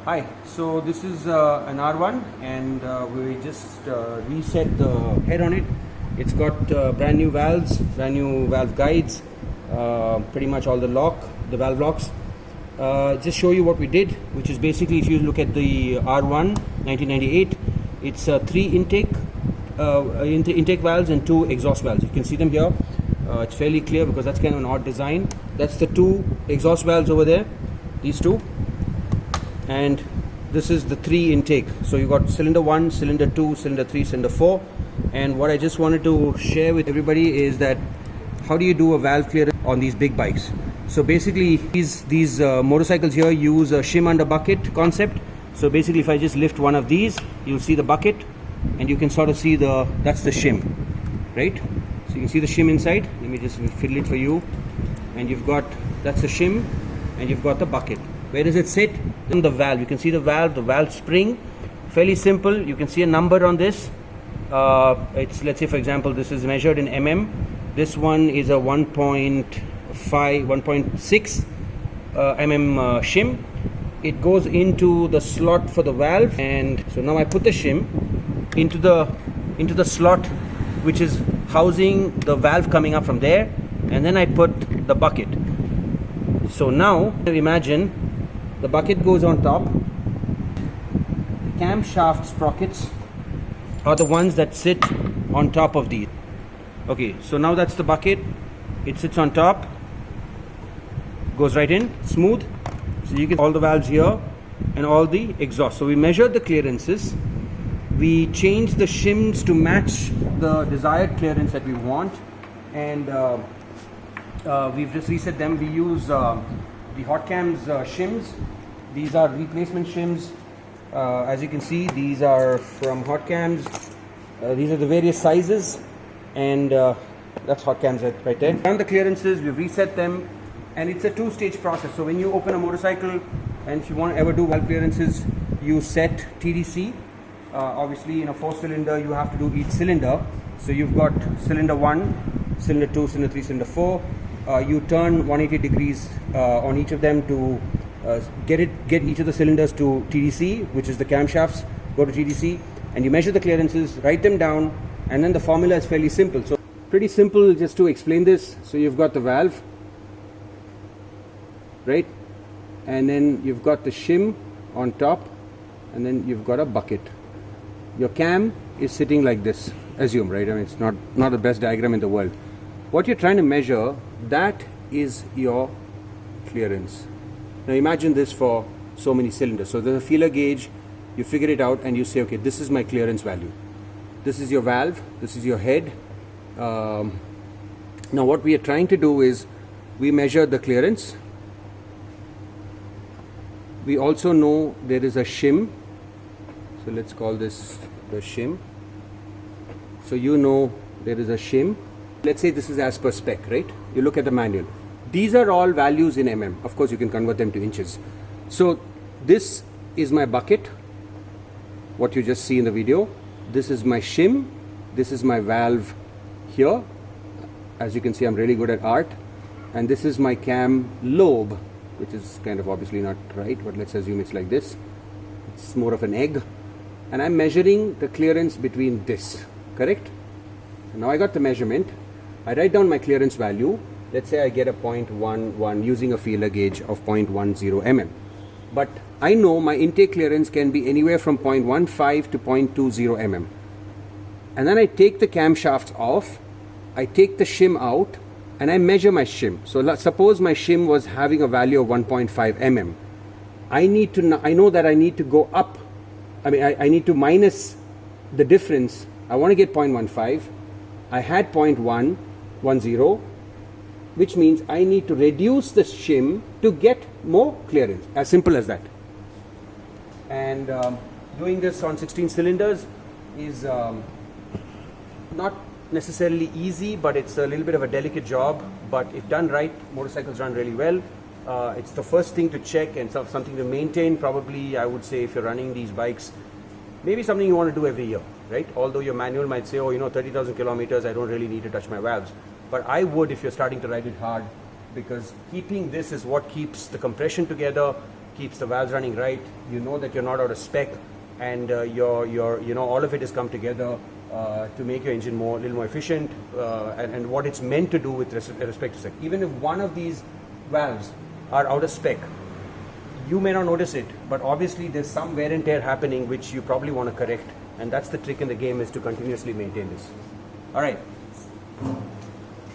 Hi, so this is an R1 and we just reset the head on it. It's got brand new valves, brand new valve guides, pretty much all the valve locks. Just show you what we did, which is basically, if you look at the R1 1998, it's 3 intake valves and 2 exhaust valves. You can see them here. It's fairly clear because that's kind of an odd design. That's the 2 exhaust valves over there, these 2. And this is the 3 intake. So you got cylinder 1, cylinder 2, cylinder 3, cylinder 4. And what I just wanted to share with everybody is that how do you do a valve clearance on these big bikes? So basically these motorcycles here use a shim under bucket concept. So basically if I just lift one of these, you'll see the bucket and you can sort of see that's the shim, right? So you can see the shim inside. Let me just fiddle it for you. And that's the shim and you've got the bucket. Where does it sit? In the valve. You can see the valve spring. Fairly simple. You can see a number on this. Let's say for example this is measured in mm. This one is a 1.6 mm shim. It goes into the slot for the valve, and so now I put the shim into the slot which is housing the valve coming up from there, and then I put the bucket. So now imagine the bucket goes on top. The camshaft sprockets are the ones that sit on top of these. Okay, so now that's the bucket. It sits on top, goes right in, smooth. So you can see all the valves here and all the exhaust. So we measured the clearances. We changed the shims to match the desired clearance that we want, and we've just reset them. We use the Hotcams shims. These are replacement shims. As you can see, these are from Hotcams. These are the various sizes, and that's Hotcams right there. We've done the clearances, we've reset them, and it's a 2-stage process. So when you open a motorcycle, and if you want to ever do valve clearances, you set TDC. Obviously in a 4-cylinder you have to do each cylinder. So you've got cylinder 1, cylinder 2, cylinder 3, cylinder 4. You turn 180 degrees on each of them to get each of the cylinders to TDC, which is the camshafts go to TDC, and you measure the clearances, write them down, and then the formula is fairly simple. So pretty simple just to explain this. So you've got the valve, right, and then you've got the shim on top, and then you've got a bucket. Your cam is sitting like this, assume, right? I mean, it's not the best diagram in the world. What you're trying to measure, that is your clearance. Now imagine this for so many cylinders. So there's a feeler gauge, you figure it out and you say, okay, this is my clearance value. This is your valve, this is your head. Now what we are trying to do is we measure the clearance. We also know there is a shim. So let's call this the shim. So you know there is a shim. Let's say this is as per spec, right? You look at the manual. These are all values in mm. Of course, you can convert them to inches. So this is my bucket, what you just see in the video. This is my shim. This is my valve here. As you can see, I'm really good at art. And this is my cam lobe, which is kind of obviously not right, but let's assume it's like this. It's more of an egg. And I'm measuring the clearance between this, correct? Now I got the measurement. I write down my clearance value. Let's say I get a 0.11 using a feeler gauge of 0.10 mm. But I know my intake clearance can be anywhere from 0.15 to 0.20 mm. And then I take the camshafts off, I take the shim out, and I measure my shim. So suppose my shim was having a value of 1.5 mm. I know that I need to go up. I mean, I need to minus the difference. I want to get 0.15. I had 0.110, which means I need to reduce the shim to get more clearance. As simple as that. And doing this on 16 cylinders is not necessarily easy, but it's a little bit of a delicate job. But if done right, motorcycles run really well. It's the first thing to check and something to maintain. Probably, I would say, if you're running these bikes, maybe something you want to do every year, right? Although your manual might say, oh, 30,000 kilometers, I don't really need to touch my valves. But I would if you're starting to ride it hard, because keeping this is what keeps the compression together, keeps the valves running right. You know that you're not out of spec, and all of it has come together to make your engine a little more efficient, and what it's meant to do with respect to spec. Even if one of these valves are out of spec, you may not notice it, but obviously there's some wear and tear happening which you probably want to correct, and that's the trick in the game, is to continuously maintain this. All right.